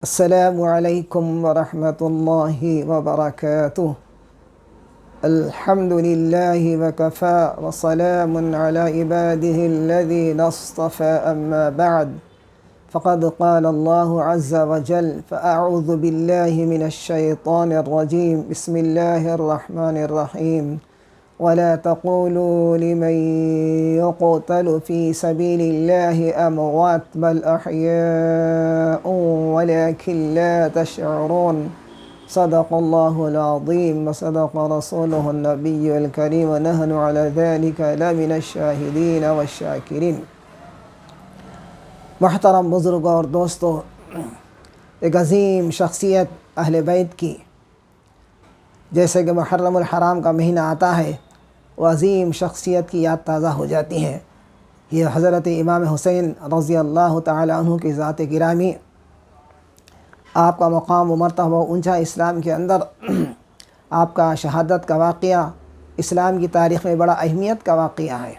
السلام علیکم ورحمۃ اللہ وبرکاتہ۔ الحمد للہ وکفى وسلام علی عباده الذین اصطفى اما بعد فقد قال اللہ عز وجل فاعوذ باللہ من الشیطان الرجیم بسم اللہ الرحمن الرحیم ولا تقولوا لمن يقتل في سبيل الله أموات بل أحياء ولكن لا تشعرون صدق الله العظيم وصدق رسوله النبي الكريم ونحن على ذلك لمن الشاهدين والشاكرين۔ محترم بزرگوں اور دوستو، ایک عظیم شخصیت اہل بیت کی جیسے کہ محرم الحرام کا مہینہ آتا ہے، وہ عظیم شخصیت کی یاد تازہ ہو جاتی ہے۔ یہ حضرت امام حسین رضی اللہ تعالی عنہ کی ذات گرامی، آپ کا مقام و مرتبہ اونچا اسلام کے اندر، آپ کا شہادت کا واقعہ اسلام کی تاریخ میں بڑا اہمیت کا واقعہ ہے۔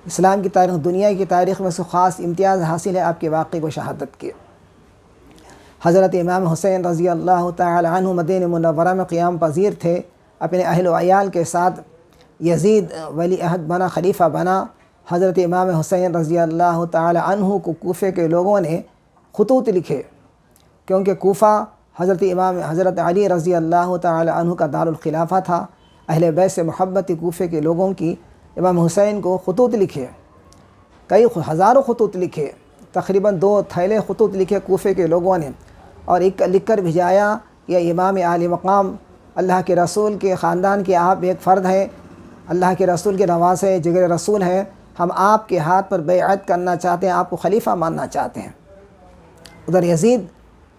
اسلام کی تاریخ، دنیا کی تاریخ میں سے خاص امتیاز حاصل ہے آپ کے واقعے کو شہادت کے۔ حضرت امام حسین رضی اللہ تعالی عنہ مدینہ منورہ میں قیام پذیر تھے، اپنے اہل و عیال کے ساتھ۔ یزید ولی عہد بنا، خلیفہ بنا۔ حضرت امام حسین رضی اللہ تعالی عنہ کو کوفے کے لوگوں نے خطوط لکھے، کیونکہ کوفہ حضرت علی رضی اللہ تعالی عنہ کا دارالخلافہ تھا۔ اہل بیت سے محبت کوفے کے لوگوں کی امام حسین کو خطوط لکھے، کئی ہزاروں خطوط لکھے، تقریباً 2 تھیلے خطوط لکھے کوفے کے لوگوں نے، اور ایک لکھ کر بھیجایا، یہ امام عالی مقام، اللہ کے رسول کے خاندان کے آپ ایک فرد ہیں، اللہ کے رسول کے نواسے جگر رسول ہیں، ہم آپ کے ہاتھ پر بیعت کرنا چاہتے ہیں، آپ کو خلیفہ ماننا چاہتے ہیں۔ ادھر یزید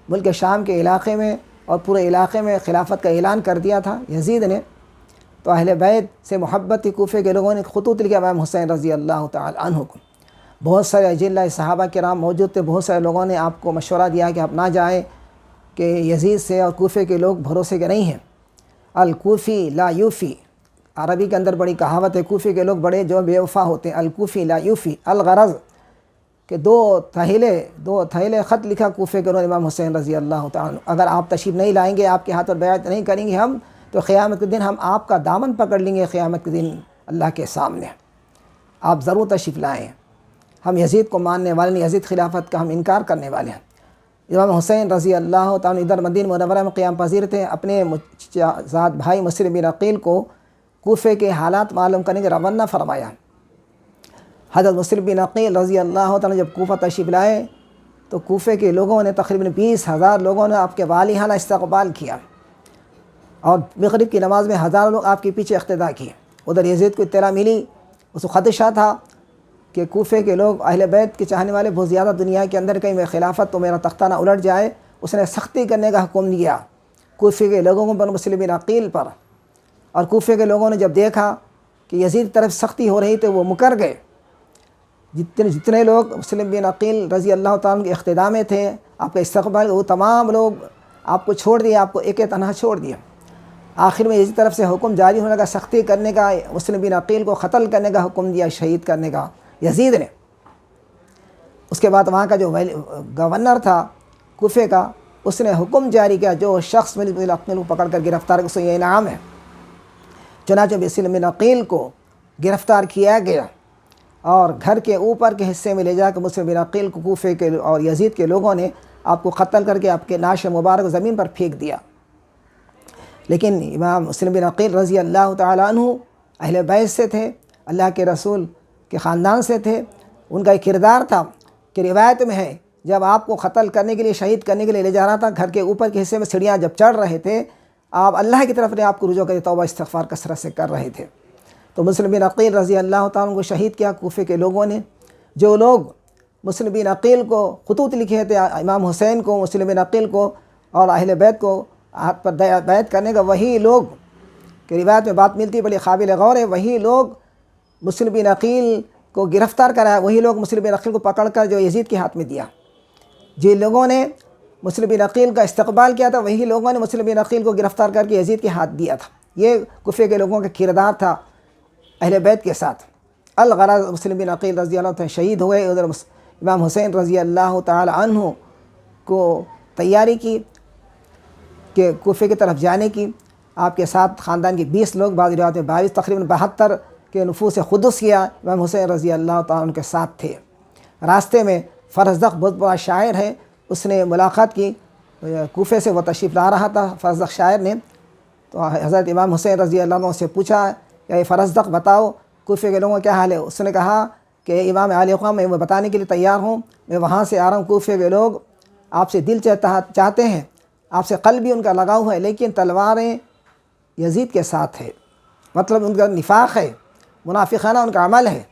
ملک شام کے علاقے میں اور پورے علاقے میں خلافت کا اعلان کر دیا تھا یزید نے، تو اہل بیت سے محبت کوفے کے لوگوں نے خطوط لکھا امام حسین رضی اللہ تعالی عنہ کو۔ بہت سارے اجلاء صحابہ کرام موجود تھے، بہت سارے لوگوں نے آپ کو مشورہ دیا کہ آپ نہ جائیں، کہ یزید سے اور کوفے کے لوگ بھروسے کے نہیں ہیں۔ الکوفی لا یوفی، عربی کے اندر بڑی کہاوت ہے، کوفے کے لوگ بڑے جو بے وفا ہوتے ہیں۔ الکوفی لا یوفی، الغرض کہ 2 تھیلے خط لکھا کوفے کے لوگ امام حسین رضی اللہ تعالیٰ، اگر آپ تشریف نہیں لائیں گے، آپ کے ہاتھ پر بیعت نہیں کریں گے ہم، تو قیامت کے دن ہم آپ کا دامن پکڑ لیں گے، قیامت کے دن اللہ کے سامنے آپ ضرور تشریف لائیں، ہم یزید کو ماننے والے نہیں، یزید خلافت کا ہم انکار کرنے والے ہیں۔ امام حسین رضی اللہ تعالیٰ ادھر مدینہ منورہ میں قیام پذیر تھے، اپنے ذات بھائی مسلم بن عقیل کو کوفے کے حالات معلوم کرنے کے روانہ فرمایا۔ حضرت مسلم بن عقیل رضی اللہ تعالیٰ جب کوفہ تشریف لائے تو کوفے کے لوگوں نے تقریباً 20,000 لوگوں نے آپ کے والہانہ استقبال کیا، اور مغرب کی نماز میں ہزاروں لوگ آپ کے پیچھے اقتداء کیے۔ ادھر یزید کو اطلاع ملی، اس کو خدشہ تھا کہ کوفے کے لوگ اہل بیت کے چاہنے والے بہت زیادہ دنیا کے اندر، کہیں میں خلافت تو میرا تختہ نہ الٹ جائے، اس نے سختی کرنے کا حکم دیا کوفے کے لوگوں پر، مسلم بن عقیل پر۔ اور کوفے کے لوگوں نے جب دیکھا کہ یزید کی طرف سختی ہو رہی تو وہ مکر گئے۔ جتنے لوگ مسلم بن عقیل رضی اللہ تعالیٰ کے اقتداء میں تھے، آپ کا استقبال، وہ تمام لوگ آپ کو چھوڑ دیا، آپ کو ایک تنہا چھوڑ دیا۔ آخر میں یزید کی طرف سے حکم جاری ہونے کا، سختی کرنے کا، مسلم بن عقیل کو قتل کرنے کا حکم دیا، شہید کرنے کا یزید نے۔ اس کے بعد وہاں کا جو گورنر تھا کوفے کا، اس نے حکم جاری کیا، جو شخص مسلم بن عقیل کو پکڑ کر گرفتار کیا، اس کو یہ انعام ہے۔ چنانچہ مسلم بن عقیل کو گرفتار کیا گیا اور گھر کے اوپر کے حصے میں لے جا کے مسلم بن عقیل کو کوفے کے اور یزید کے لوگوں نے آپ کو قتل کر کے آپ کے نعش مبارک زمین پر پھینک دیا۔ لیکن امام مسلم بن عقیل رضی اللہ تعالی عنہ اہل بیت سے تھے، اللہ کے رسول کے خاندان سے تھے۔ ان کا ایک کردار تھا کہ روایت میں ہے، جب آپ کو قتل کرنے کے لیے، شہید کرنے کے لیے لے جا رہا تھا، گھر کے اوپر کے حصے میں سیڑھیاں جب چڑھ رہے تھے، آپ اللہ کی طرف نے آپ کو رجوع کر توبہ استغفار کثرت سے کر رہے تھے۔ تو مسلم بن عقیل رضی اللہ تعالیٰ کو شہید کیا کوفے کے لوگوں نے۔ جو لوگ مسلم بن عقیل کو خطوط لکھے تھے، امام حسین کو، مسلم بن عقیل کو اور اہل بیت کو ہاتھ پر بیعت کرنے کا، وہی لوگ کہ روایت میں بات ملتی ہے، بڑی قابل غور ہے، وہی لوگ مسلم بن عقیل کو گرفتار کرایا، وہی لوگ مسلم بن عقیل کو پکڑ کر جو یزید کے ہاتھ میں دیا۔ جن لوگوں نے مسلم بن عقیل کا استقبال کیا تھا، وہی لوگوں نے مسلم بن عقیل کو گرفتار کر کے یزید کے ہاتھ دیا تھا۔ یہ کوفے کے لوگوں کا کردار تھا اہل بیت کے ساتھ۔ الغرض مسلم بن عقیل رضی اللہ تعالیٰ شہید ہوئے، ادھر امام حسین رضی اللہ تعالی عنہ کو تیاری کی کہ کوفے کی طرف جانے کی۔ آپ کے ساتھ خاندان کے 20 لوگ، بعض روایات میں 22، تقریباً 72 کے نفوس قدسیہ امام حسین رضی اللہ تعالیٰ عنہ کے ساتھ تھے۔ راستے میں فرزدق بہت بڑا شاعر ہے، اس نے ملاقات کی، کوفے سے وہ تشریف لا رہا تھا فرزدق شاعر نے، تو حضرت امام حسین رضی اللہ عنہ سے پوچھا کہ فرزدق بتاؤ کوفے کے لوگوں کا کیا حال ہے؟ اس نے کہا کہ امام عالی مقام میں بتانے کے لیے تیار ہوں، میں وہاں سے آ رہا ہوں، کوفے کے لوگ آپ سے دل چاہتے ہیں، آپ سے قلب بھی ان کا لگاؤ ہے، لیکن تلواریں یزید کے ساتھ ہے، مطلب ان کا نفاق ہے، منافقانہ ان کا عمل ہے۔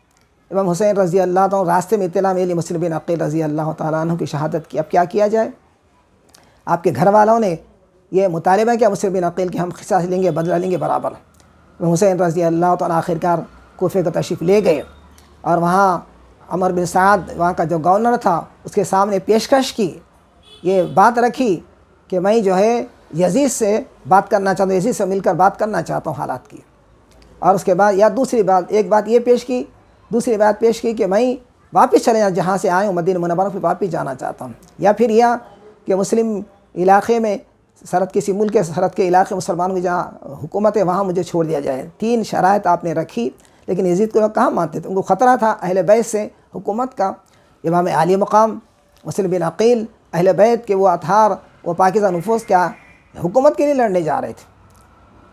امام حسین رضی اللہ تعالیٰ راستے میں اطلاع میلی مسلم بن عقیل رضی اللہ تعالیٰ عنہ کی شہادت کی۔ اب کیا کیا جائے؟ آپ کے گھر والوں نے یہ مطالبہ کیا مسلم بن عقیل کہ ہم قصاص لیں گے، بدلہ لیں گے برابر۔ امام حسین رضی اللہ تعالیٰ آخرکار کوفے کا تشریف لے گئے اور وہاں عمر بن سعد وہاں کا جو گورنر تھا اس کے سامنے پیشکش کی، یہ بات رکھی کہ میں جو ہے یزید سے بات کرنا چاہتا ہوں، یزید سے مل کر بات کرنا چاہتا ہوں حالات کی۔ اور اس کے بعد یا دوسری بات، ایک بات یہ پیش کی، دوسری بات پیش کی کہ میں واپس چلے جاؤں، جہاں سے آئے ہوں مدینہ منورہ پہ واپس جانا چاہتا ہوں، یا پھر یہ کہ مسلم علاقے میں سرحد کسی ملک کے سرحد کے علاقے مسلمانوں کی جہاں حکومت ہے وہاں مجھے چھوڑ دیا جائے۔ 3 شرائط آپ نے رکھی، لیکن یزید کو لوگ کہاں مانتے تھے، ان کو خطرہ تھا اہل بیت سے، حکومت کا۔ امام عالی مقام مسلم بن عقیل اہل بیت کے وہ اطہار، وہ پاکیزہ نفوس کیا حکومت کے لیے لڑنے جا رہے تھے،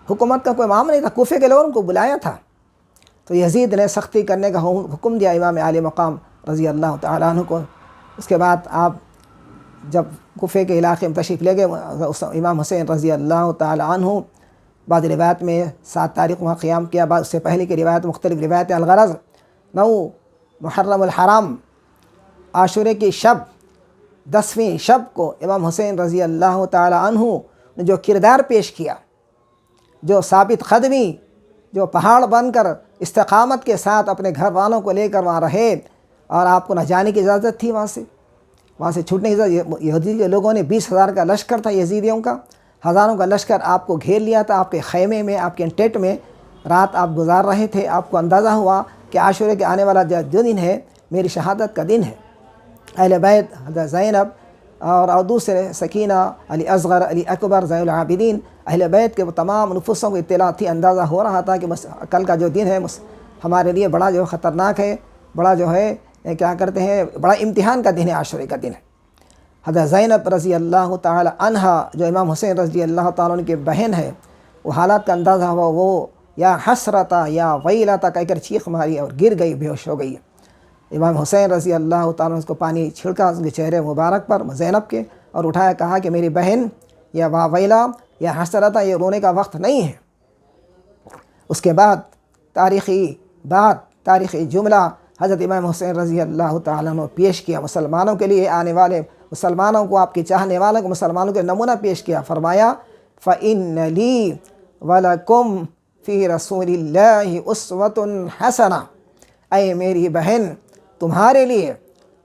حکومت کا کوئی معاملہ نہیں تھا، کوفے کے لوگوں کو بلایا تھا۔ تو یزید نے سختی کرنے کا حکم دیا امام عالی مقام رضی اللہ تعالیٰ عنہ کو۔ اس کے بعد آپ جب کوفے کے علاقے میں تشریف لے گئے، امام حسین رضی اللہ تعالیٰ عنہ بعض روایت میں 7 تاریخ وہاں قیام کیا، بعض اس سے پہلے کی روایت مختلف روایتیں۔ الغرض 9 محرم الحرام عاشورے کی شب 10ویں شب کو امام حسین رضی اللہ تعالیٰ عنہ نے جو کردار پیش کیا، جو ثابت قدمی، جو پہاڑ بن کر استقامت کے ساتھ اپنے گھر والوں کو لے کر وہاں رہے، اور آپ کو نہ جانے کی اجازت تھی وہاں سے چھوٹنے کی اجازت۔ یزید کے لوگوں نے 20,000 کا لشکر تھا یزیدیوں کا، ہزاروں کا لشکر آپ کو گھیر لیا تھا، آپ کے خیمے میں، آپ کے ٹینٹ میں رات آپ گزار رہے تھے۔ آپ کو اندازہ ہوا کہ عاشورے کے آنے والا جو دن ہے میری شہادت کا دن ہے۔ اہل بیت حضرت زینب اور دوسرے سکینہ، علی اصغر، علی اکبر، زین العابدین، اہل بیت کے وہ تمام نفوسوں کو اطلاع تھی، اندازہ ہو رہا تھا کہ کل کا جو دن ہے ہمارے لیے بڑا جو خطرناک ہے، بڑا جو ہے کیا کرتے ہیں، بڑا امتحان کا دن ہے، عاشورے کا دن ہے۔ حضرت زینب رضی اللہ تعالی عنہا جو امام حسین رضی اللہ تعالیٰ عنہ کی بہن ہے، وہ حالات کا اندازہ ہوا، وہ یا حسرتا یا ویلتا کہہ کر چیخ ماری اور گر گئی، بے ہوش ہو گئی۔ امام حسین رضی اللہ تعالیٰ عنہ اس کو پانی چھڑکا اس کے چہرے مبارک پر زینب کے، اور اٹھایا، کہا کہ میری بہن یا ویلا یا حسرتا یہ رونے کا وقت نہیں ہے۔ اس کے بعد تاریخی جملہ حضرت امام حسین رضی اللہ تعالیٰ عنہ پیش کیا، مسلمانوں کے لیے آنے والے مسلمانوں کو، آپ کے چاہنے والوں کو، مسلمانوں کے نمونہ پیش کیا۔ فرمایا فَإِنَّ لِي وَلَكُمْ فِي رَسُولِ اللَّهِ أُسْوَةٌ حَسَنَةٌ، اے میری بہن تمہارے لیے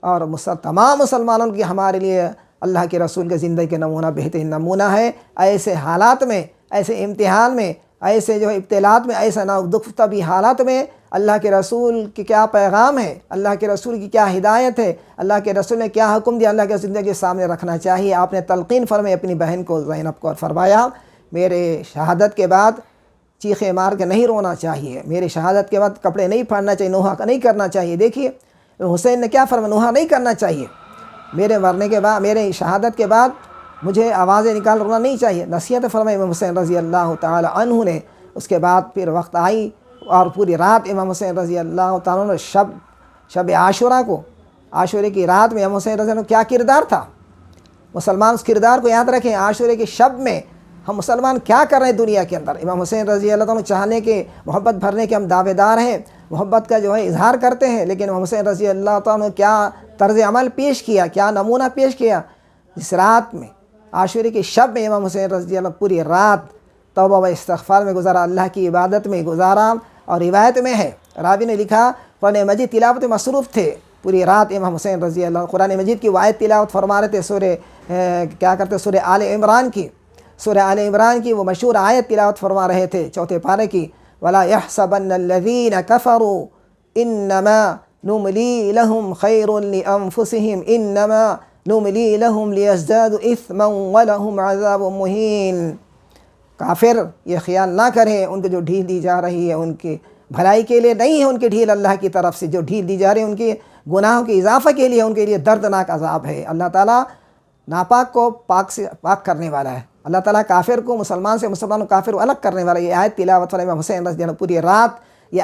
اور تمام مسلمانوں کی ہمارے لیے اللہ کے رسول کے زندگی کے نمونہ بہترین نمونہ ہے۔ ایسے حالات میں، ایسے امتحان میں، ایسے جو ابتلاءات میں، ایسا دکھ بھی حالات میں اللہ کے رسول کی کیا پیغام ہے، اللہ کے رسول کی کیا ہدایت ہے، اللہ کے رسول نے کیا حکم دیا، اللہ کے زندگی کے سامنے رکھنا چاہیے۔ آپ نے تلقین فرمائی اپنی بہن کو، زینب کو، اور فرمایا میرے شہادت کے بعد چیخیں مار کے نہیں رونا چاہیے، میرے شہادت کے بعد کپڑے نہیں پھاڑنا چاہیے، نوحہ نہیں کرنا چاہیے۔ دیکھیے حسین نے کیا فرمایا، نوحہ نہیں کرنا چاہیے، میرے مرنے کے بعد، میرے شہادت کے بعد مجھے آوازیں نکال رونا نہیں چاہیے، نصیحت فرمائی امام حسین رضی اللہ تعالی عنہ نے۔ اس کے بعد پھر وقت آئی اور پوری رات امام حسین رضی اللہ تعالیٰ عنہ شب عاشورہ کو، عاشورے کی رات میں امام حسین رضی اللہ عنہ کیا کردار تھا، مسلمان اس کردار کو یاد رکھیں۔ عاشورے کی شب میں ہم مسلمان کیا کر رہے ہیں دنیا کے اندر، امام حسین رضی اللہ عنہ چاہنے کے، محبت بھرنے کے ہم دعوے دار ہیں، محبت کا جو ہے اظہار کرتے ہیں، لیکن امام حسین رضی اللہ تعالیٰ عنہ کیا طرز عمل پیش کیا، کیا نمونہ پیش کیا۔ جس رات میں عاشورے کی شب میں امام حسین رضی اللہ عنہ پوری رات توبہ و استغفار میں گزارا، اللہ کی عبادت میں گزارا، اور روایت میں ہے راوی نے لکھا قرآن مجید تلاوت مصروف تھے پوری رات امام حسین رضی اللہ عنہ قرآن مجید کی آیت تلاوت فرما رہے تھے، سورہ آل عمران کی وہ مشہور آیت تلاوت فرما رہے تھے 4 پارے کی، وَلَا يَحْسَبَنَّ الَّذِينَ كَفَرُوا إِنَّمَا نُمْلِي لَهُمْ خَيْرٌ لِأَنفُسِهِمْ إِنَّمَا نملی لہم لیزدادوا اثما ولہم عذاب مہین۔ کافر یہ خیال نہ کریں ان کو جو ڈھیل دی جا رہی ہے ان کی بھلائی کے لیے نہیں ہے، ان کی ڈھیل اللہ کی طرف سے جو ڈھیل دی جا رہی ہے ان کی گناہوں کے اضافہ کے لیے، ان کے لیے دردناک عذاب ہے۔ اللہ تعالیٰ ناپاک کو پاک سے پاک کرنے والا ہے، اللہ تعالیٰ کافر کو مسلمان سے، مسلمان کو کافر کو الگ کرنے والا ہے۔ یہ آیت تلاوت والے امام حسین رضی اللہ عنہ پوری رات یہ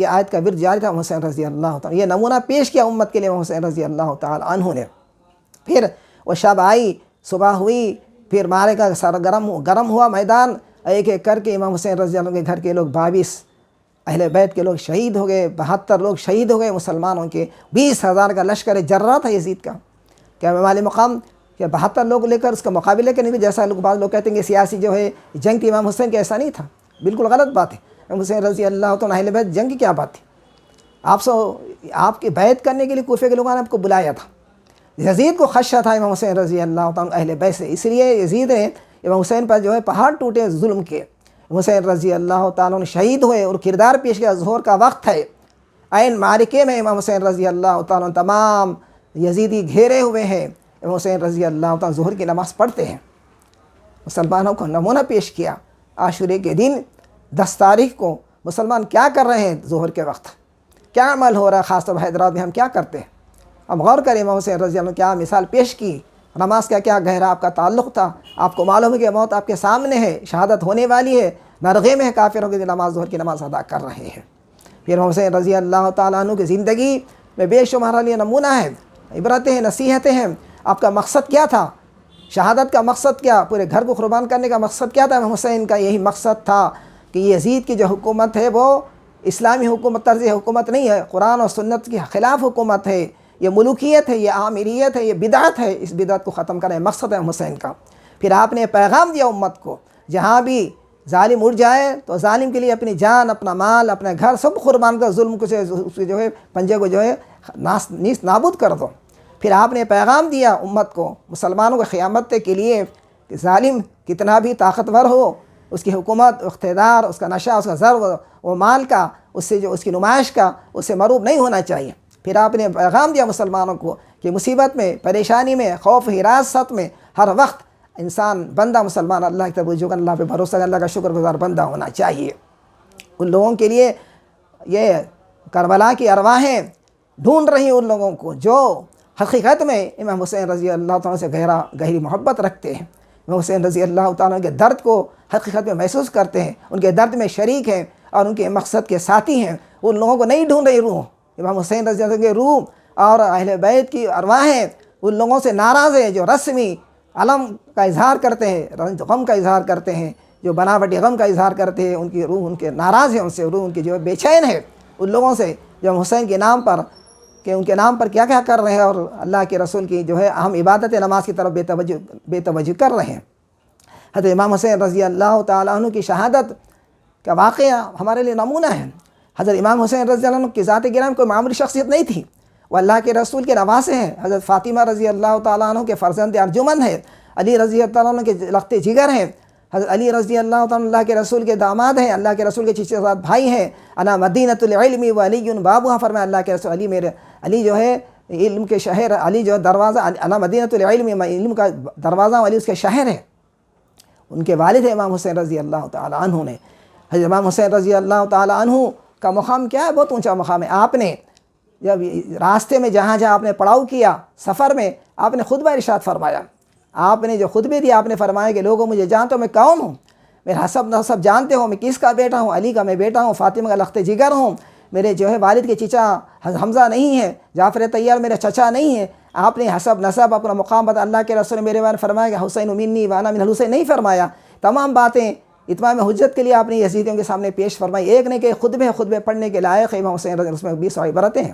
آیت کا ورد جاری تھا امام حسین رضی اللہ تعالیٰ، یہ نمونہ پیش کیا امت کے لیے امام حسین رضی اللہ تعالیٰ عنہ نے۔ پھر وہ شب آئی، صبح ہوئی، پھر مارے کا گرم ہوا میدان، ایک ایک کر کے امام حسین رضی اللہ عنہ کے گھر کے لوگ 22 اہل بیت کے لوگ شہید ہو گئے، 72 لوگ شہید ہو گئے مسلمانوں کے، 20,000 کا لشکر جرہ تھا یزید کا۔ کیا امام علی مقام کہ 72 لوگ لے کر اس کا مقابلے کے نہیں، جیسا بعض لوگ کہتے ہیں کہ سیاسی جو ہے جنگ تھی امام حسین کی، ایسا نہیں تھا، بالکل غلط بات ہے۔ امام حسین رضی اللہ تعالیٰ اہل بیت جنگ کی کیا بات تھی؟ آپ کی بیعت کرنے کے لیے کوفے کے لوگوں نے آپ کو بلایا تھا۔ یزید کو خدشہ تھا امام حسین رضی اللہ تعالیٰ اہل بیت سے، اس لیے یزید نے امام حسین پر جو ہے پہاڑ ٹوٹے ظلم کے۔ امام حسین رضی اللہ تعالیٰ عنہ شہید ہوئے اور کردار پیش کیا، ظہر کا وقت ہے، عین معرکے میں امام حسین رضی اللہ تعالیٰ عنہ تمام یزیدی گھیرے ہوئے ہیں، امام حسین رضی اللہ تعالیٰ ظہر کی نماز پڑھتے ہیں۔ مسلمانوں کو نمونہ پیش کیا۔ عاشورے کے دن 10 تاریخ کو مسلمان کیا کر رہے ہیں؟ ظہر کے وقت کیا عمل ہو رہا ہے؟ خاص طور پر حیدرآباد میں ہم کیا کرتے ہیں؟ ہم غور کریں امام حسین رضی اللہ عنہ کیا مثال پیش کی، نماز کا کیا گہرا آپ کا تعلق تھا۔ آپ کو معلوم ہے کہ موت آپ کے سامنے ہے، شہادت ہونے والی ہے، نرغے میں ہے کافروں کی نماز، ظہر کی نماز ادا کر رہے ہیں۔ پھر امام حسین رضی اللہ تعالیٰ عنہ کی زندگی میں بے شمار لیے نمونہ ہے، عبرتیں ہیں، نصیحتیں ہیں۔ آپ کا مقصد کیا تھا؟ شہادت کا مقصد کیا؟ پورے گھر کو قربان کرنے کا مقصد کیا تھا؟ امام حسین کا یہی مقصد تھا کہ یزید کی جو حکومت ہے وہ اسلامی حکومت، طرز حکومت نہیں ہے، قرآن اور سنت کے خلاف حکومت ہے، یہ ملوکیت ہے، یہ آمریت ہے، یہ بدعت ہے، اس بدعت کو ختم کرنے مقصد ہے حسین کا۔ پھر آپ نے پیغام دیا امت کو، جہاں بھی ظالم اٹھ جائے تو ظالم کے لیے اپنی جان، اپنا مال، اپنا گھر سب قربان کر، ظلم کو اس جو ہے پنجے کو جو ہے نیست نابود کر دو۔ پھر آپ نے پیغام دیا امت کو، مسلمانوں کو قیامت کے لیے کہ ظالم کتنا بھی طاقتور ہو، اس کی حکومت، اقتدار، اس کا نشہ، اس کا زر و مال کا، اس سے جو اس کی نمائش کا، اس سے مروب نہیں ہونا چاہیے۔ پھر آپ نے پیغام دیا مسلمانوں کو کہ مصیبت میں، پریشانی میں، خوف حراست میں ہر وقت انسان بندہ مسلمان اللہ کی طرف رجوع کرنا، اللہ پہ بھروسہ، اللہ کا شکر گزار بندہ ہونا چاہیے۔ ان لوگوں کے لیے یہ کربلا کی ارواحیں ڈھونڈ رہی ہیں ان لوگوں کو جو حقیقت میں امام حسین رضی اللہ تعالیٰ سے گہری محبت رکھتے ہیں، امام حسین رضی اللہ تعالیٰ کے درد کو حقیقت میں محسوس کرتے ہیں، ان کے درد میں شریک ہیں اور ان کے مقصد کے ساتھی ہیں۔ ان لوگوں کو نہیں ڈھونڈ رہی روح، امام حسین رضی اللہ کے روح اور اہل بیت کی ارواحیں ان لوگوں سے ناراض ہیں جو رسمی علم کا اظہار کرتے ہیں، غم کا اظہار کرتے ہیں، جو بناوٹی غم کا اظہار کرتے ہیں، ان کی روح ان کے ناراض ہے، ان سے روح ان کی جو ہے بے چین ہے ان لوگوں سے جو حسین کے نام پر کہ ان کے نام پر کیا کیا کر رہے ہیں اور اللہ کے رسول کی جو ہے اہم عبادت نماز کی طرف بے توجہ کر رہے ہیں۔ حضرت امام حسین رضی اللہ تعالیٰ عنہ کی شہادت کا واقعہ ہمارے لیے نمونہ ہے۔ حضرت امام حسین رضی اللہ عنہ کی ذات گرامی کوئی معمولی شخصیت نہیں تھی، وہ اللہ کے رسول کے نواسے ہیں۔ حضرت فاطمہ رضی اللہ تعالیٰ عنہ کے فرزند ارجمند ہیں، علی رضی اللہ عنہ کے لخت جگر ہیں، حضرت علی رضی اللہ تعالیٰ اللہ کے رسول کے داماد ہیں، اللہ کے رسول کے چچا زاد بھائی ہیں۔ انا مدینۃ العلم و علی بابها، فرمایا اللہ کے رسول علی جو ہے علم کے شہر، علی جو ہے دروازہ، انا مدینۃ العلم، میں علم کا دروازہ ہوں، علی اس کے شہر ہے۔ ان کے والد ہیں امام حسین رضی اللہ تعالیٰ عنہ نے۔ حضرت امام حسین رضی اللہ تعالیٰ عنہ کا مقام کیا ہے؟ بہت اونچا مقام ہے۔ آپ نے جب راستے میں جہاں آپ نے پڑاؤ کیا سفر میں، آپ نے خطبہ ارشاد فرمایا، آپ نے جو خطبے دیے آپ نے فرمایا کہ لوگوں مجھے جانتے ہو میں کون ہوں، میرا حسب نسب جانتے ہو، میں کس کا بیٹا ہوں، علی کا میں بیٹا ہوں، فاطمہ کا لخت جگر ہوں، میرے جو ہے والد کے چچا حمزہ نہیں ہے، جعفر طیار میرا چچا نہیں ہے۔ آپ نے حسب نسب اپنا مقام بتا، اللہ کے رسول نے میرے بارے فرمایا کہ حسین منی وانا من الحسین نہیں فرمایا۔ تمام باتیں اتمام حجت کے لیے آپ نے یزیدیوں کے سامنے پیش فرمائی، ایک نہیں کہ خطبے پڑھنے کے لائق ہے امام حسین رضی اللہ عنہ، اس میں 20 عبرتیں ہیں۔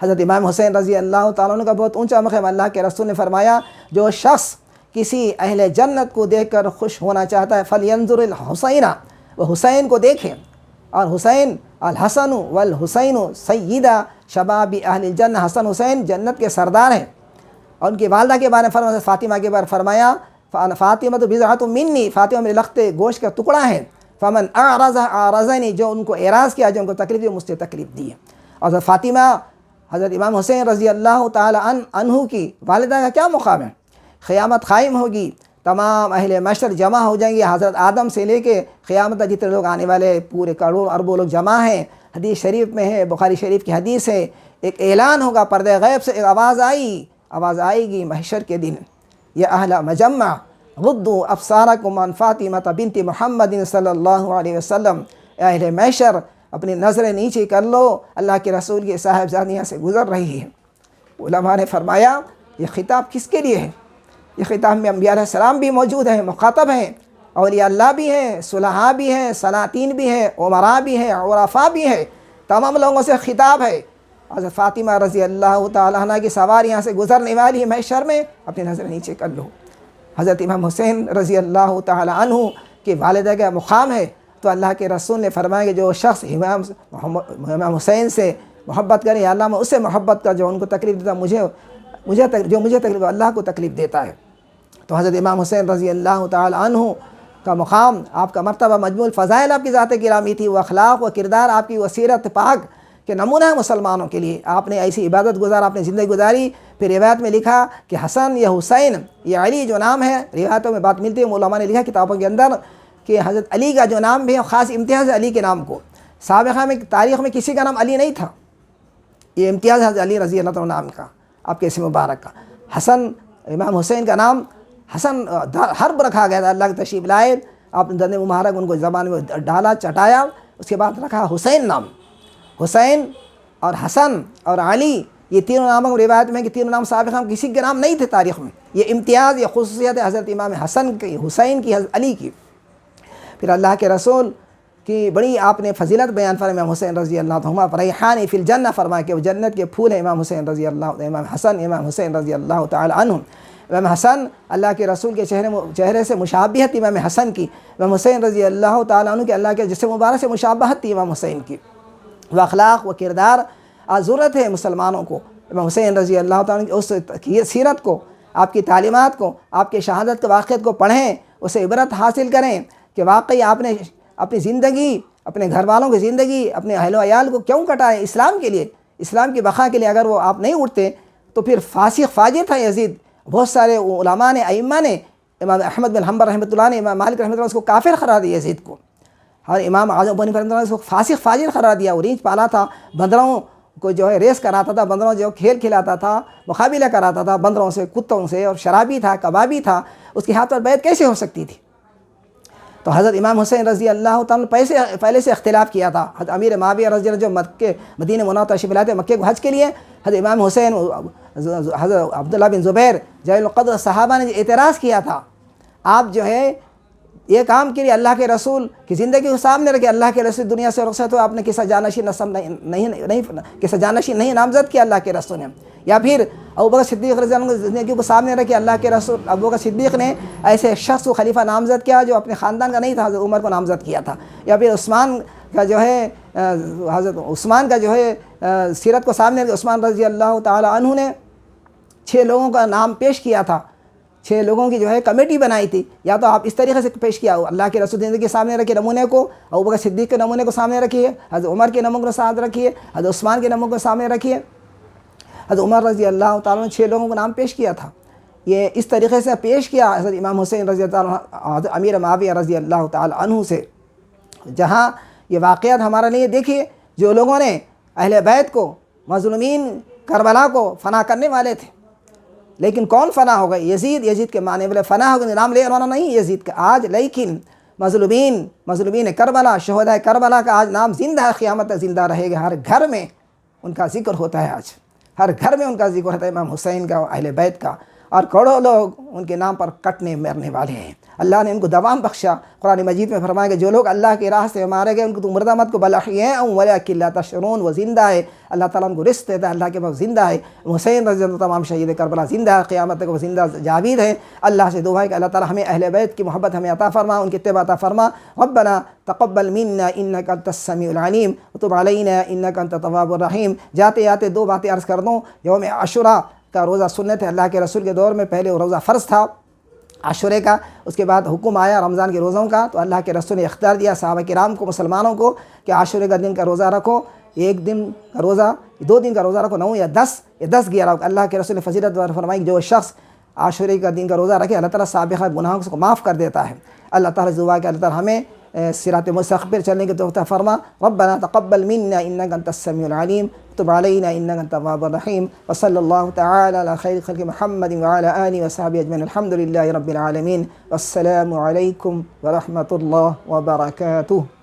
حضرت امام حسین رضی اللہ تعالیٰ عنہ کا بہت اونچا مقام، اللہ کے رسول نے فرمایا جو شخص کسی اہل جنت کو دیکھ کر خوش ہونا چاہتا ہے فلینظر الحسین، وہ حسین کو دیکھیں، اور حسین الحسن والحسین سیدہ شباب اہل الجنہ، حسن حسین جنت کے سردار ہیں۔ اور ان کی والدہ کے بارے میں فرمایا، فاطمہ کے بارے میں فرمایا فاطمہ تو بضعۃ منی، فاطمہ میرے لخت گوشت کا ٹکڑا ہے، فمن اعرض اعرضنی، جو ان کو اعراض کیا، جو ان کو تکلیف دی، مجھ سے تکلیف دی ہے۔ اور فاطمہ حضرت امام حسین رضی اللہ تعالی عنہ کی والدہ کا کیا مقام ہے؟ قیامت قائم ہوگی، تمام اہل محشر جمع ہو جائیں گے، حضرت آدم سے لے کے قیامت تک جتنے لوگ آنے والے پورے کروڑوں اربوں لوگ جمع ہیں۔ حدیث شریف میں ہے، بخاری شریف کی حدیث ہے، ایک اعلان ہوگا پردہ غیب سے، ایک آواز آئے گی محشر کے دن، یا اہل مجمع غضوا ابصارکم عن فاطمہ بنت محمد صلی اللہ علیہ وسلم، اے اہل محشر اپنی نظریں نیچے کر لو، اللہ کے رسول کی صاحبزادیاں سے گزر رہی ہے۔ علماء نے فرمایا یہ خطاب کس کے لیے ہے؟ یہ خطاب میں انبیاء علیہ السلام بھی موجود ہیں، مخاطب ہیں، اولیاء اللہ بھی ہیں، صلحاء بھی ہیں، سلاطین بھی ہیں، عمراء بھی ہیں، عرفاء بھی ہیں، تمام لوگوں سے خطاب ہے۔ حضرت فاطمہ رضی اللہ تعالیٰ عنہ کی سواریاں سے گزرنے والی محشر میں اپنی نظر نیچے کر لو۔ حضرت امام حسین رضی اللہ تعالیٰ عنہ کی والدہ کا مقام ہے، تو اللہ کے رسول نے فرمایا کہ جو شخص امام حسین سے محبت کرے، یا اللہ میں اس سے محبت کر جو ان کو تکلیف دیتا، مجھے تکلیف اللہ کو تکلیف دیتا ہے۔ تو حضرت امام حسین رضی اللہ تعالی عنہ کا مقام، آپ کا مرتبہ، مجموع فضائل آپ کی ذات گرامی تھی، وہ اخلاق و کردار آپ کی، وہ سیرت پاک کہ نمونہ ہے مسلمانوں کے لیے۔ آپ نے ایسی عبادت گزار، آپ نے زندگی گزاری۔ پھر روایت میں لکھا کہ حسن یا حسین یا علی جو نام ہے، روایتوں میں بات ملتی ہے، علماء نے لکھا کتابوں کے اندر کہ حضرت علی کا جو نام بھی ہے خاص امتیاز ہے علی کے نام کو۔ سابقہ میں تاریخ میں کسی کا نام علی نہیں تھا، یہ امتیاز حضرت علی رضی اللہ عنہ نام کا، آپ کے اسم مبارک کا۔ حسن، امام حسین کا نام حسن حرب رکھا گیا تھا، اللہ کی تشریف لائے، آپ نے دند مبارک ان کو زبان میں ڈالا، چٹایا، اس کے بعد رکھا حسین نام۔ حسین اور حسن اور علی، یہ تینوں ناموں روایت میں کہ تینوں نام سابقہ کسی کے نام نہیں تھے تاریخ میں۔ یہ امتیاز، یہ خصوصیت ہے حضرت امام حسن کی، حسین کی، حضرت علی کی۔ پھر اللہ کے رسول کی بڑی آپ نے فضیلت بیان فرمائی امام حسین رضی اللہ عنہ، ریحان فی الجنہ فرمایا کہ وہ جنت کے پھول ہیں امام حسین رضی اللہ عنہ، امام حسین رضی اللہ تعالی عنہ۔ امام حسن اللہ کے رسول کے چہرے سے مشابہت امام حسن کی، امام حسین رضی اللہ تعالی عنہ کے اللہ کے جسم مبارک سے مشابہت تھی امام حسین کی۔ وہ اخلاق و کردار آج ضرورت ہے مسلمانوں کو امام حسین رضی اللہ تعالیٰ کی اس سیرت کو، آپ کی تعلیمات کو، آپ کے شہادت کے واقعات کو پڑھیں، اسے عبرت حاصل کریں کہ واقعی آپ نے اپنی زندگی، اپنے گھر والوں کی زندگی، اپنے اہل و عیال کو کیوں کٹائے؟ اسلام کے لیے، اسلام کی بقا کے لیے۔ اگر وہ آپ نہیں اٹھتے تو پھر فاسق فاجر تھا یزید۔ بہت سارے علماء نے، ائمہ نے، امام احمد بن حنبل رحمۃ اللہ نے، امام مالک رحمۃ اللہ اس کو کافر قرار دیا یزید کو، اور امام اعظم ابو حنیفہ رحمۃ اللہ نے اس کو فاسق فاجر قرار دیا۔ وہ ریچھ پالا تھا، بندروں کو جو ہے ریس کراتا تھا، بندروں جو کھیل کھلاتا تھا، مقابلہ کراتا تھا بندروں سے، کتوں سے، اور شرابی تھا، کبابی تھا، اس کے ہاتھ پر بیعت کیسے ہو سکتی تھی؟ تو حضرت امام حسین رضی اللہ تعالیٰ نے پہلے سے اختلاف کیا تھا۔ حضرت امیر معاویہ رضی اللہ جو مدینہ منورہ تشریف لائے تھے مکے کو حج کے لیے، حضرت امام حسین، حضرت عبداللہ بن زبیر جلیل القدر صحابہ نے اعتراض کیا تھا، آپ جو ہے یہ کام کے لیے اللہ کے رسول کی زندگی کو سامنے رکھے، اللہ کے رسول دنیا سے رخصت ہو، آپ نے کسی جانشین نہیں نامزد کیا اللہ کے رسول نے، یا پھر ابوبکر صدیق رضی اللہ عنہ کی زندگی کو سامنے رکھے، اللہ کے رسول ابوبکر صدیق نے ایسے شخص کو خلیفہ نامزد کیا جو اپنے خاندان کا نہیں تھا، حضرت عمر کو نامزد کیا تھا، یا پھر عثمان کا جو ہے حضرت عثمان کا جو ہے سیرت کو سامنے رکھے، عثمان رضی اللہ تعالی عنہ نے 6 لوگوں کا نام پیش کیا تھا، 6 لوگوں کی جو ہے کمیٹی بنائی تھی، یا تو آپ اس طریقے سے پیش کیا ہو، اللہ کے رسول زندگی کے سامنے رکھیے نمونے کو، ابوبکر صدیق کے نمونے کو سامنے رکھیے، حضرت عمر کے نمونے کو سامنے رکھیے، حضرت عثمان کے نمونے کو سامنے رکھیے۔ حضرت عمر رضی اللہ تعالیٰ نے 6 لوگوں کو نام پیش کیا تھا، یہ اس طریقے سے پیش کیا حضرت امام حسین رضی اللہ عنہ، حضرت امیر معاویہ رضی اللہ تعالیٰ عنہ سے، جہاں یہ واقعات ہمارے لیے دیکھیے، جو لوگوں نے اہل بیت کو، مظلومین کربلا کو فنا کرنے والے تھے، لیکن کون فنا ہو گئے؟ یزید کے معنی والے فنا ہو گئے، نام لے والا نہیں یزید کا آج، لیکن مظلومین کربلا، شہداء کربلا کا آج نام زندہ ہے، قیامت تک زندہ رہے گا، ہر گھر میں ان کا ذکر ہوتا ہے، آج ہر گھر میں ان کا ذکر ہوتا ہے، امام حسین کا، اہل بیت کا، اور کروڑوں لوگ ان کے نام پر کٹنے مرنے والے ہیں۔ اللہ نے ان کو دوام بخشا، قرآن مجید میں فرمایا کہ جو لوگ اللہ کی راہ سے مارے گئے ان کو تو مردہ مت کو بل احیاء ولکن لا تشعرون، وہ زندہ ہے، اللہ تعالیٰ ان کو رزق دیتا ہے، اللہ کے پاس زندہ ہے۔ حسین رضی اللہ تمام شہید کربلا زندہ ہے، قیامت تک وہ زندہ جاوید ہے۔ اللہ سے دعا ہے کہ اللہ تعالیٰ ہمیں اہل بیت کی محبت ہمیں عطا فرما، ان کی اتباع عطا فرما۔ ربنا تقبل منا انک انت السمیع العلیم وتب علینا انک انت التواب الرحیم۔ جاتے جاتے 2 باتیں عرض کر دوں، یوم عاشوراء کا روزہ سنت ہے، اللہ کے رسول کے دور میں پہلے وہ روزہ فرض تھا، عاشورے کا، اس کے بعد حکم آیا رمضان کے روزوں کا، تو اللہ کے رسول نے اختیار دیا صحابہ کرام کو، مسلمانوں کو، کہ عاشورے کا دن کا روزہ رکھو، ایک دن کا روزہ، 2 دن کا روزہ رکھو، 9 یا 10 یا 10 11۔ اللہ کے رسول نے فضیلت فرمائی کہ جو شخص عاشورے کا دن کا روزہ رکھے اللہ تعالیٰ سابقہ گناہوں کو معاف کر دیتا ہے۔ اللہ تعالیٰ دعا کہ اللہ تعالیٰ ہمیں صراط مستقیم پر چلنے کی توفیق فرما۔ ربنا تقبل منا انك انت السميع العليم تب علينا انك انت التواب الرحيم، وصلى الله تعالى على خير خلق محمد وعلى آله وصحبه اجمعين، الحمد لله رب العالمين، والسلام عليكم ورحمة الله وبركاته۔